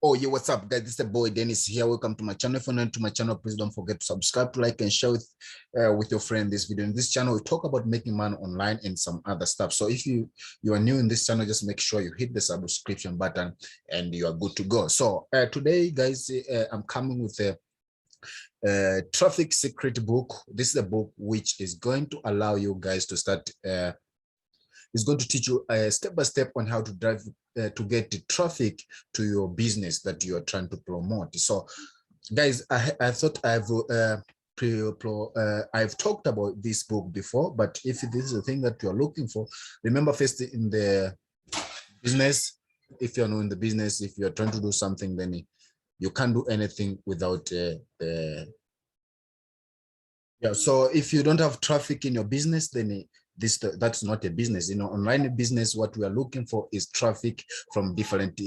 Oh, yeah, what's up, guys? This is the boy Dennis here. Welcome to my channel. If you're new to my channel, please don't forget to subscribe, like, and share with your friend this video. In this channel, we talk about making money online and some other stuff. So if you are new in this channel, just make sure you hit the subscription button and you are good to go. So today, guys, I'm coming with a traffic secret book. This is a book which is going to allow you guys to start is going to teach you step by step on how to drive to get the traffic to your business that you are trying to promote. So guys, I thought I've talked about this book before, but if this is the thing that you're looking for, remember first in the business, if you're not in the business, if you're trying to do something, then you can't do anything without so if you don't have traffic in your business, then that's not a business. Online business, what we are looking for is traffic from different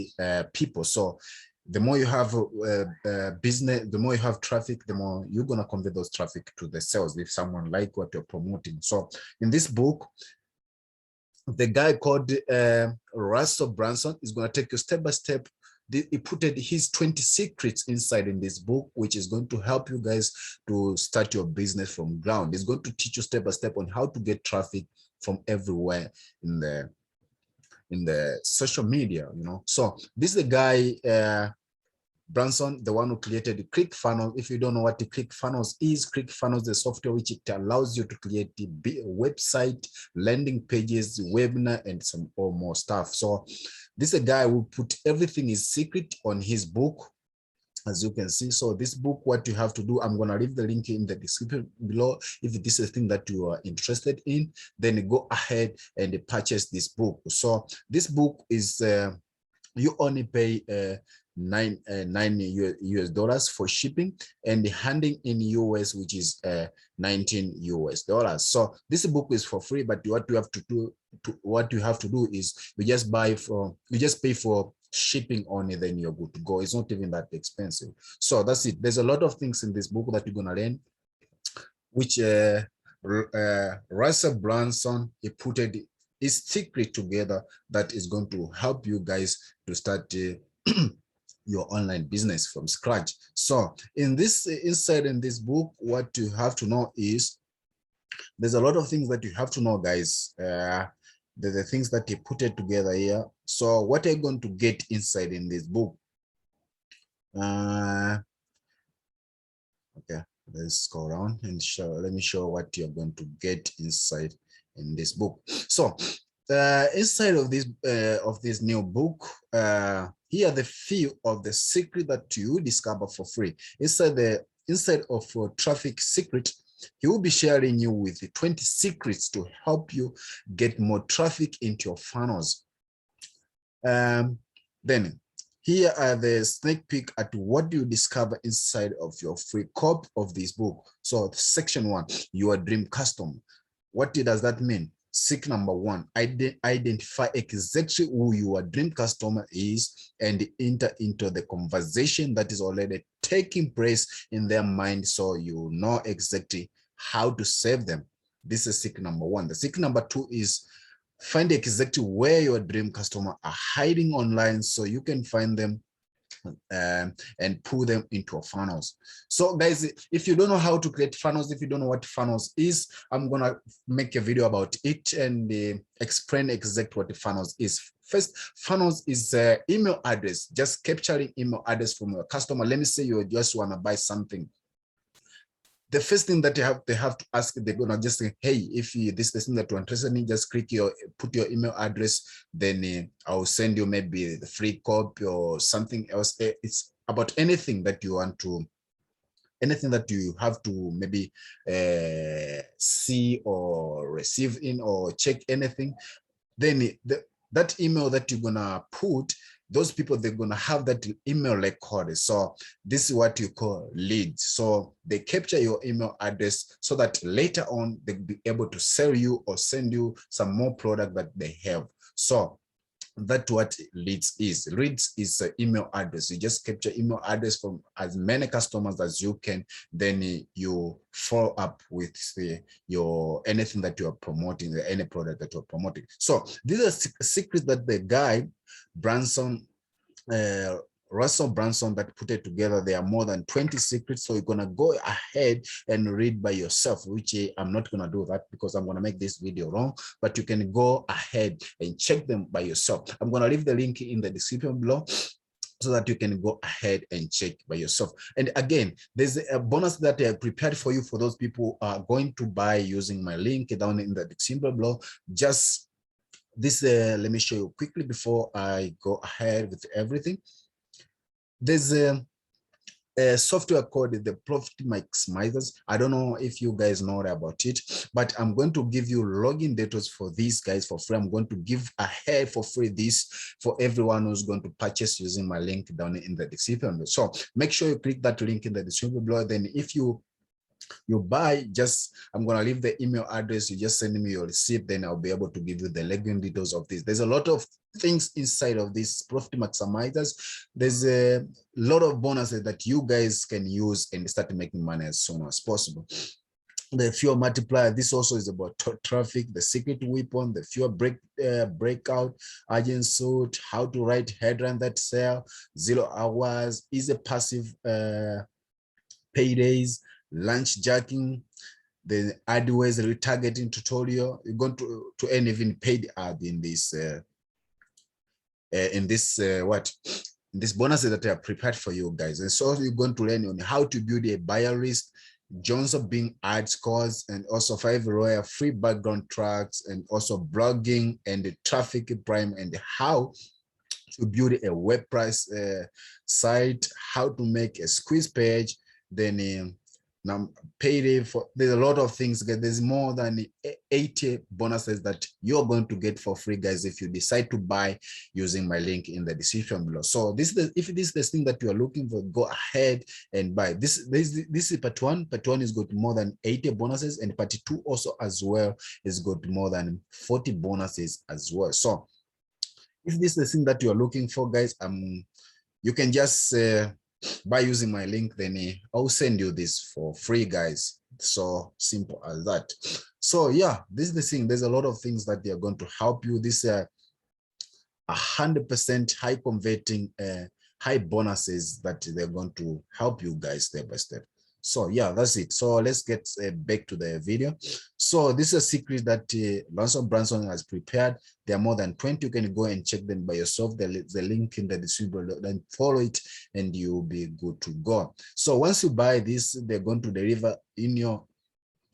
people. So the more you have business, the more you have traffic, the more you're gonna convert those traffic to the sales if someone like what you're promoting. So in this book, the guy called Russell Brunson is going to take you step by step. He put his 20 secrets inside in this book, which is going to help you guys to start your business from ground. It's going to teach you step by step on how to get traffic from everywhere in the social media. So this is the guy Branson, the one who created ClickFunnels. If you don't know what the ClickFunnels is, ClickFunnels is the software which it allows you to create the website, landing pages, webinar, and some more stuff. So this is a guy who put everything is secret on his book, as you can see. So this book, what you have to do, I'm going to leave the link in the description below. If this is a thing that you are interested in, then go ahead and purchase this book. So this book is you only pay $9 US for shipping, and the handling in US, which is $19 US. So this book is for free, but what you have to do is you just pay for shipping only, then you're good to go. It's not even that expensive. So that's it. There's a lot of things in this book that you're gonna learn, which Russell Brunson, he put his secret together that is going to help you guys to start your online business from scratch. So inside in this book, what you have to know is there's a lot of things that you have to know, guys. The things that he put it together here. So what are you going to get inside in this book? Okay, let's go around and let me show what you're going to get inside in this book. So inside of this new book, here are the few of the secret that you discover for free. Inside of traffic secret, he will be sharing you with the 20 secrets to help you get more traffic into your funnels. Then here are the sneak peek at what you discover inside of your free copy of this book. So section 1, your dream customer. What does that mean? Secret number 1, identify exactly who your dream customer is and enter into the conversation that is already taking place in their mind, so you know exactly how to save them. This is secret number 1. The secret number 2 is find exactly where your dream customer are hiding online, so you can find them and pull them into funnels. So guys, if you don't know how to create funnels, if you don't know what funnels is, I'm gonna make a video about it and explain exactly what the funnels is. First, funnels is email address, just capturing email address from your customer. Let me say you just want to buy something. The first thing that they have to ask, they're gonna just say, hey, if this is the thing that you're interested in, just put your email address, then I'll send you maybe the free copy or something else. It's about anything that you want to, anything that you have to maybe see or receive in or check anything. Then that email that you're gonna put, those people, they're going to have that email record. So this is what you call leads. So they capture your email address so that later on they'll be able to sell you or send you some more product that they have. So that's what leads is. Leads is an email address. You just capture email address from as many customers as you can, then you follow up with anything that you are promoting, any product that you're promoting. So these are secrets that the guy Branson Russell Brunson that put it together. There are more than 20 secrets. So you're going to go ahead and read by yourself, which I'm not going to do that because I'm going to make this video wrong, but you can go ahead and check them by yourself. I'm going to leave the link in the description below so that you can go ahead and check by yourself. And again, there's a bonus that I prepared for you for those people who are going to buy using my link down in the description below. Just this, let me show you quickly before I go ahead with everything. There's a software called the Profit Maximizers. I don't know if you guys know about it, but I'm going to give you login details for these guys for free. I'm going to give ahead for free this for everyone who's going to purchase using my link down in the description. So make sure you click that link in the description below. Then if you buy, just I'm going to leave the email address. You just send me your receipt, then I'll be able to give you the login details of this. There's a lot of things inside of this Profit Maximizers. There's a lot of bonuses that you guys can use and start making money as soon as possible. The fuel multiplier, this also is about traffic, the secret weapon, the fuel breakout, urgent suit, how to write headline that sell, 0 hours, easy passive paydays, lunch jacking, the AdWords retargeting tutorial. You're going to earn even paid ad in this this bonuses that are prepared for you guys. And so you're going to learn on how to build a buyer list, Johnson Bing ad scores, and also 5 royal free background tracks, and also blogging and the traffic prime, and how to build a WordPress site, how to make a squeeze page, then now payday for. There's a lot of things. There's more than 80 bonuses that you're going to get for free, guys, if you decide to buy using my link in the description below. So this is if this is the thing that you are looking for, go ahead and buy this. This is part one. Part one is got more than 80 bonuses, and part two also as well is got more than 40 bonuses as well. So if this is the thing that you are looking for, guys, you can just by using my link, then I'll send you this for free, guys. So simple as that. So yeah, this is the thing. There's a lot of things that they are going to help you. This 100% high converting high bonuses that they're going to help you guys step by step. So yeah, that's it. So let's get back to the video. So this is a secret that Russell Brunson has prepared. There are more than 20. You can go and check them by yourself. The link in the description, then follow it and you'll be good to go. So once you buy this, they're going to deliver in your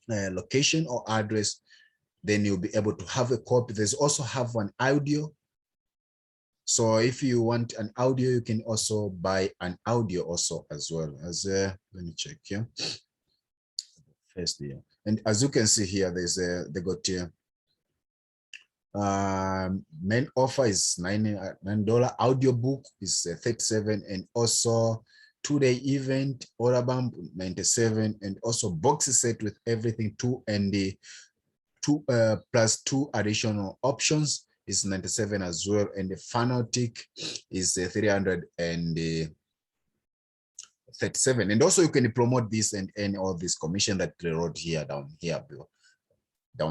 location or address. Then you'll be able to have a copy. There's also have an audio. So if you want an audio, you can also buy an audio also as well. As let me check here. First here, and as you can see here, there's they got here. Main offer is $9. Audio book is 37, and also 2-day event order bump 97, and also box set with everything 2 and the 2 plus 2 additional options is 97 as well, and the final tick is 337. And also you can promote this and all this commission that they wrote here down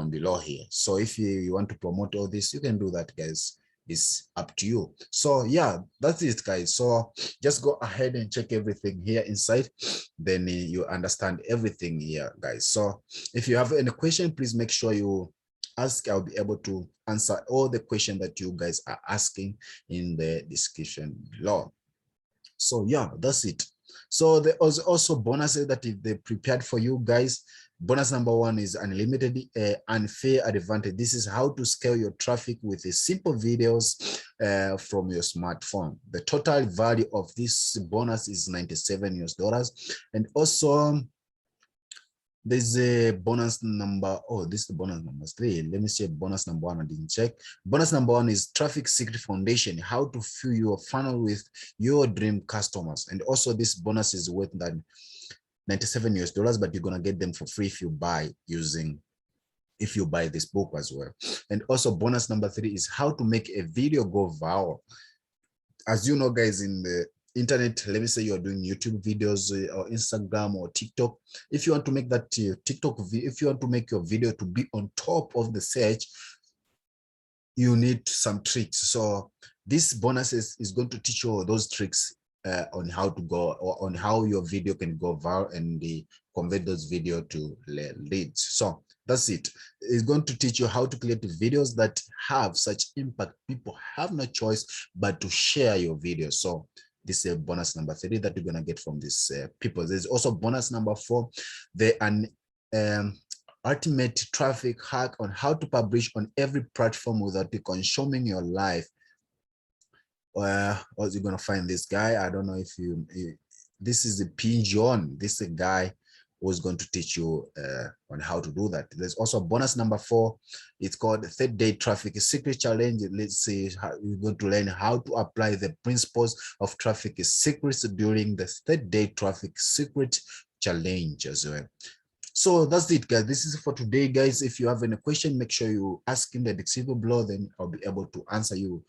below here. So if you want to promote all this, you can do that, guys. It's up to you. So yeah, that's it, guys. So just go ahead and check everything here inside, then you understand everything here, guys. So if you have any question, please make sure you ask. I'll be able to answer all the questions that you guys are asking in the description below. So yeah, that's it. So there was also bonuses that they prepared for you guys. Bonus number 1 is unlimited unfair advantage. This is how to scale your traffic with a simple videos from your smartphone. The total value of this bonus is $97. And also there's a bonus number. Oh, this is the bonus number 3. Let me see bonus number 1. I didn't check. Bonus number 1 is Traffic Secret Foundation, how to fill your funnel with your dream customers. And also this bonus is worth than $97, but you're gonna get them for free if you buy this book as well. And also bonus number 3 is how to make a video go viral. As you know, guys, in the internet, let me say you're doing YouTube videos or Instagram or TikTok. If you want to make that if you want to make your video to be on top of the search, you need some tricks. So this bonus is going to teach you all those tricks on how to go, or on how your video can go viral and convert those video to leads. So that's it. It's going to teach you how to create videos that have such impact. People have no choice but to share your video. So this is bonus number 3 that you're gonna get from this people. There's also bonus number 4, ultimate traffic hack on how to publish on every platform without consuming your life. Or you're gonna find this guy. I don't know if this is the Pigeon. This is a guy who's going to teach you on how to do that. There's also bonus number 4. It's called 30-day traffic secret challenge. Let's see how you're going to learn how to apply the principles of traffic secrets during the 30-day traffic secret challenge as well. So that's it, guys. This is for today, guys. If you have any question, make sure you ask in the description below, then I'll be able to answer you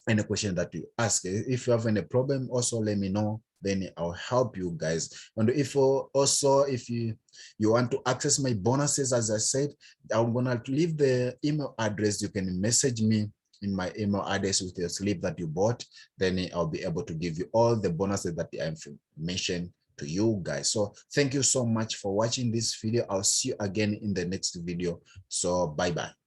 any question that you ask. If you have any problem, also let me know, then I'll help you guys. And if also if you want to access my bonuses, as I said, I'm gonna leave the email address. You can message me in my email address with your slip that you bought, then I'll be able to give you all the bonuses that I've mentioned to you guys. So thank you so much for watching this video. I'll see you again in the next video. So bye bye.